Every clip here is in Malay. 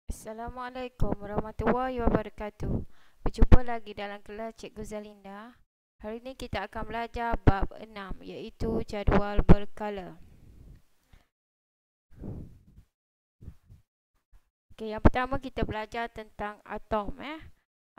Assalamualaikum warahmatullahi wabarakatuh. Berjumpa lagi dalam kelas Cikgu Zalinda. Hari ini kita akan belajar bab 6 iaitu jadual berkala. Okey, yang pertama kita belajar tentang atom.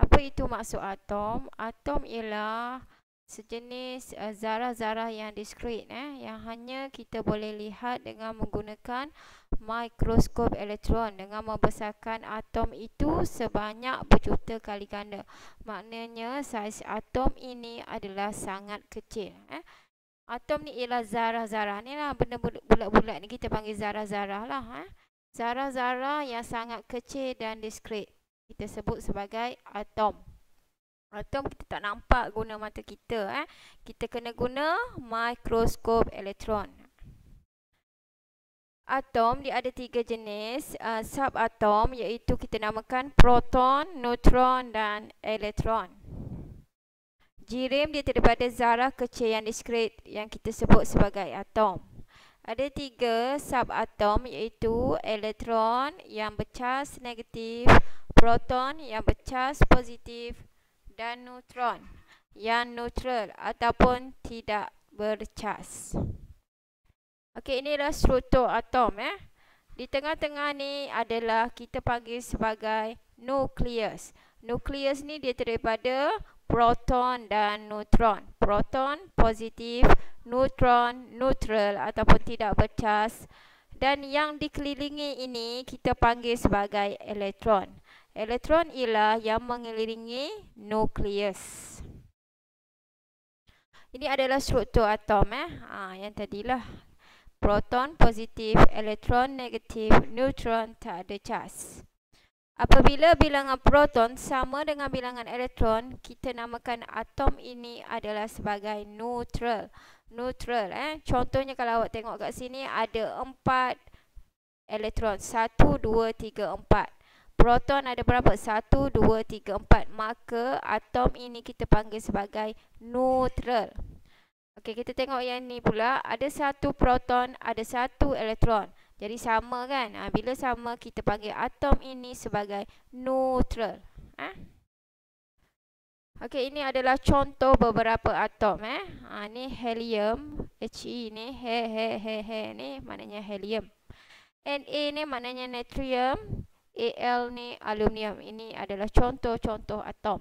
Apa itu maksud atom? Atom ialah sejenis zarah-zarah yang diskret yang hanya kita boleh lihat dengan menggunakan mikroskop elektron dengan membesarkan atom itu sebanyak berjuta kali ganda. Maknanya saiz atom ini adalah sangat kecil. Atom ni ialah zarah-zarah ni lah, benda bulat-bulat ni kita panggil zarah-zarah lah. Zarah-zarah yang sangat kecil dan diskret kita sebut sebagai atom. Atom kita tak nampak guna mata kita. Kita kena guna mikroskop elektron. Atom dia ada 3 jenis subatom, iaitu kita namakan proton, neutron dan elektron. Jirim dia daripada zarah kecil yang diskret yang kita sebut sebagai atom. Ada 3 subatom, iaitu elektron yang bercas negatif, proton yang bercas positif dan neutron yang neutral ataupun tidak bercas. Okey, inilah struktur atom. Di tengah-tengah ni adalah kita panggil sebagai nukleus. Nukleus ni dia daripada proton dan neutron. Proton positif, neutron neutral ataupun tidak bercas. Dan yang dikelilingi ini kita panggil sebagai elektron. Elektron ialah yang mengelilingi nukleus. Ini adalah struktur atom. Yang tadilah. Proton positif, elektron negatif, neutron tak ada cas. Apabila bilangan proton sama dengan bilangan elektron, kita namakan atom ini adalah sebagai neutral. Neutral. Contohnya kalau awak tengok kat sini ada 4 elektron. 1, 2, 3, 4. Proton ada berapa? 1, 2, 3, 4. Maka atom ini kita panggil sebagai neutral. Okey, kita tengok yang ni pula. Ada 1 proton, ada 1 elektron. Jadi sama kan? Bila sama, kita panggil atom ini sebagai neutral. Okey, ini adalah contoh beberapa atom. Ni helium. He ni, he ni maknanya helium. Na ni maknanya natrium. Al ni aluminium. Ini adalah contoh-contoh atom.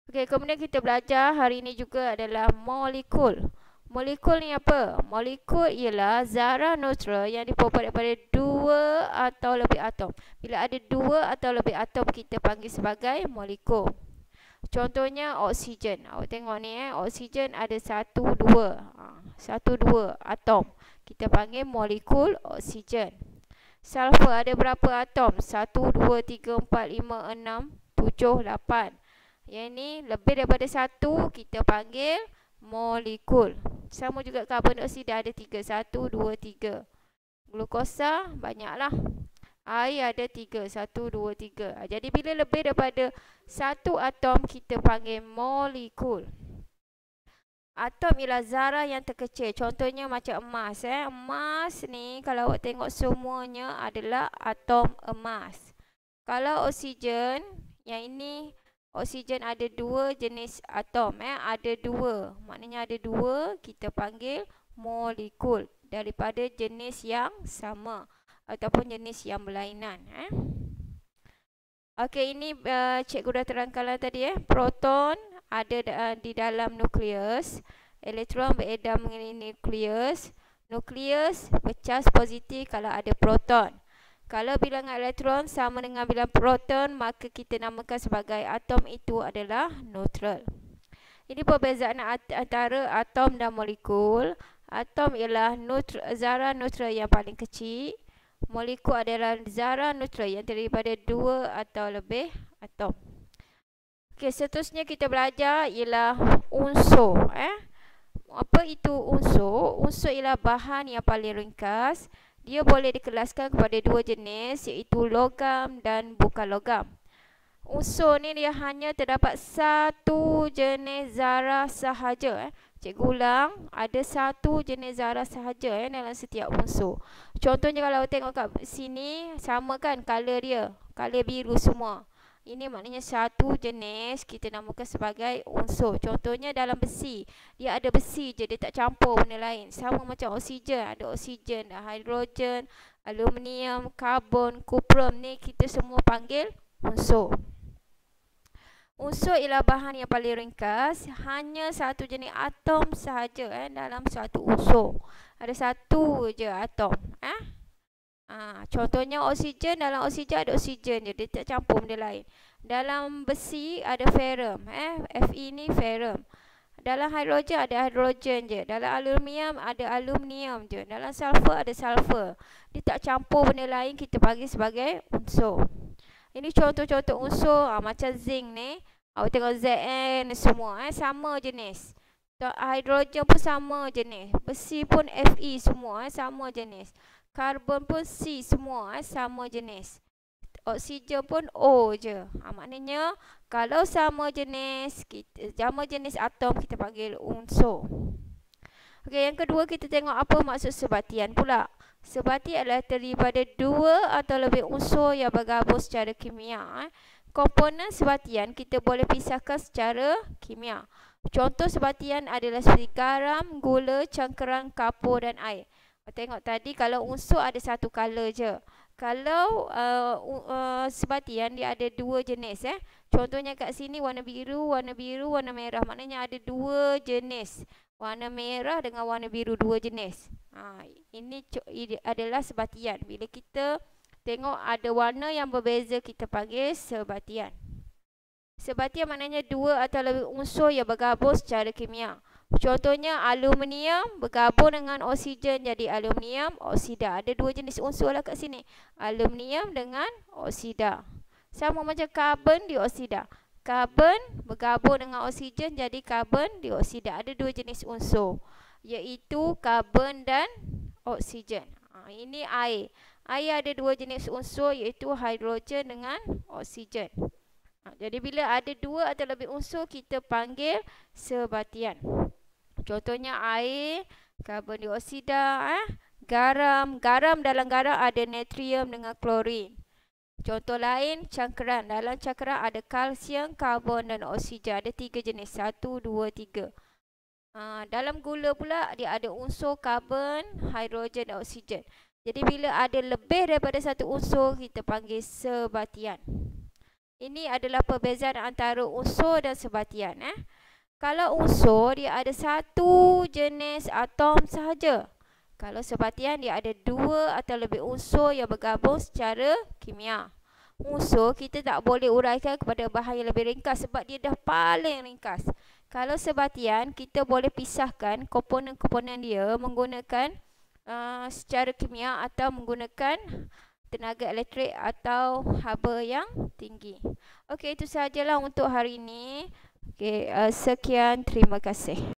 Okey, kemudian kita belajar hari ini juga adalah molekul. Molekul ni apa? Molekul ialah zarah neutral yang diperbuat daripada 2 atau lebih atom. Bila ada 2 atau lebih atom, kita panggil sebagai molekul. Contohnya oksigen. Awak tengok ni oksigen ada 1, 2. 1, 2 atom. Kita panggil molekul oksigen. Sulfur ada berapa atom? 1, 2, 3, 4, 5, 6, 7, 8. Yang ni lebih daripada 1 kita panggil molekul. Sama juga karbon dioksida ada 3. 1, 2, 3. Glukosa banyaklah. Air ada 3. 1, 2, 3. Jadi bila lebih daripada 1 atom kita panggil molekul. Atom ialah zarah yang terkecil. Contohnya macam emas. Emas ni kalau awak tengok semuanya adalah atom emas. Kalau oksigen, yang ini oksigen ada 2 jenis atom. Ada 2. Maknanya ada 2, kita panggil molekul daripada jenis yang sama ataupun jenis yang berlainan. Okey, ini cikgu dah terangkanlah tadi. Proton ada di dalam nukleus. Elektron beredar mengelilingi nukleus. Nukleus bercas positif kalau ada proton. Kalau bilangan elektron sama dengan bilangan proton, maka kita namakan sebagai atom itu adalah neutral. Ini perbezaan antara atom dan molekul. Atom ialah zarah neutral yang paling kecil. Molekul adalah zarah neutral yang terdiri daripada 2 atau lebih atom. Okey, seterusnya kita belajar ialah unsur. Apa itu unsur? Unsur ialah bahan yang paling ringkas. Dia boleh dikelaskan kepada 2 jenis, iaitu logam dan bukan logam. Unsur ni dia hanya terdapat 1 jenis zarah sahaja. Cikgu ulang, ada 1 jenis zarah sahaja dalam setiap unsur. Contohnya kalau tengok kat sini, sama kan color dia. color biru semua. Ini maknanya satu jenis kita namakan sebagai unsur. Contohnya dalam besi, dia ada besi je, dia tak campur benda lain. Sama macam oksigen, ada oksigen, ada hidrogen, aluminium, karbon, kuprum, ni kita semua panggil unsur. Unsur ialah bahan yang paling ringkas, hanya satu jenis atom sahaja dalam satu unsur. Ada satu je atom. Contohnya oksigen, dalam oksigen ada oksigen je, dia tak campur benda lain. Dalam besi ada ferrum, Fe ni ferrum. Dalam hidrogen ada hidrogen je. Dalam aluminium ada aluminium je. Dalam sulfur ada sulfur. Dia tak campur benda lain, kita panggil sebagai unsur. Ini contoh-contoh unsur, macam zinc ni. Awak tengok Zn semua sama jenis. Hidrogen pun sama jenis. Besi pun Fe semua sama jenis. Karbon pun C semua sama jenis. Oksigen pun O je. Maknanya kalau sama jenis atom kita panggil unsur. Okey, yang kedua kita tengok apa maksud sebatian pula. Sebatian adalah terdiri pada dua atau lebih unsur yang bergabung secara kimia. Komponen sebatian kita boleh pisahkan secara kimia. Contoh sebatian adalah seperti garam, gula, cangkram, kapur dan air. Tengok tadi kalau unsur ada satu color je. Kalau sebatian dia ada dua jenis. Contohnya kat sini warna biru, warna merah. Maknanya ada dua jenis. Warna merah dengan warna biru, dua jenis. Ini adalah sebatian. Bila kita tengok ada warna yang berbeza, kita panggil sebatian. Sebatian maknanya dua atau lebih unsur yang bergabung secara kimia. Contohnya aluminium bergabung dengan oksigen jadi aluminium oksida. Ada dua jenis unsur lah kat sini. Aluminium dengan oksida. Sama macam karbon dioksida. Karbon bergabung dengan oksigen jadi karbon dioksida. Ada dua jenis unsur, iaitu karbon dan oksigen. Ini air. Air ada dua jenis unsur, iaitu hidrogen dengan oksigen. Jadi bila ada dua atau lebih unsur, kita panggil sebatian. Contohnya air, karbon dioksida, garam. Garam, dalam garam ada natrium dengan klorin. Contoh lain, cangkram. Dalam cangkram ada kalsium, karbon dan oksigen. Ada tiga jenis. 1, 2, 3. Dalam gula pula, dia ada unsur karbon, hidrogen dan oksigen. Jadi bila ada lebih daripada satu unsur, kita panggil sebatian. Ini adalah perbezaan antara unsur dan sebatian. Kalau unsur, dia ada satu jenis atom sahaja. Kalau sebatian, dia ada dua atau lebih unsur yang bergabung secara kimia. Unsur, kita tak boleh uraikan kepada bahan yang lebih ringkas sebab dia dah paling ringkas. Kalau sebatian, kita boleh pisahkan komponen-komponen dia menggunakan secara kimia atau menggunakan tenaga elektrik atau haba yang tinggi. Okey, itu sahajalah untuk hari ini. Okey, sekian, terima kasih.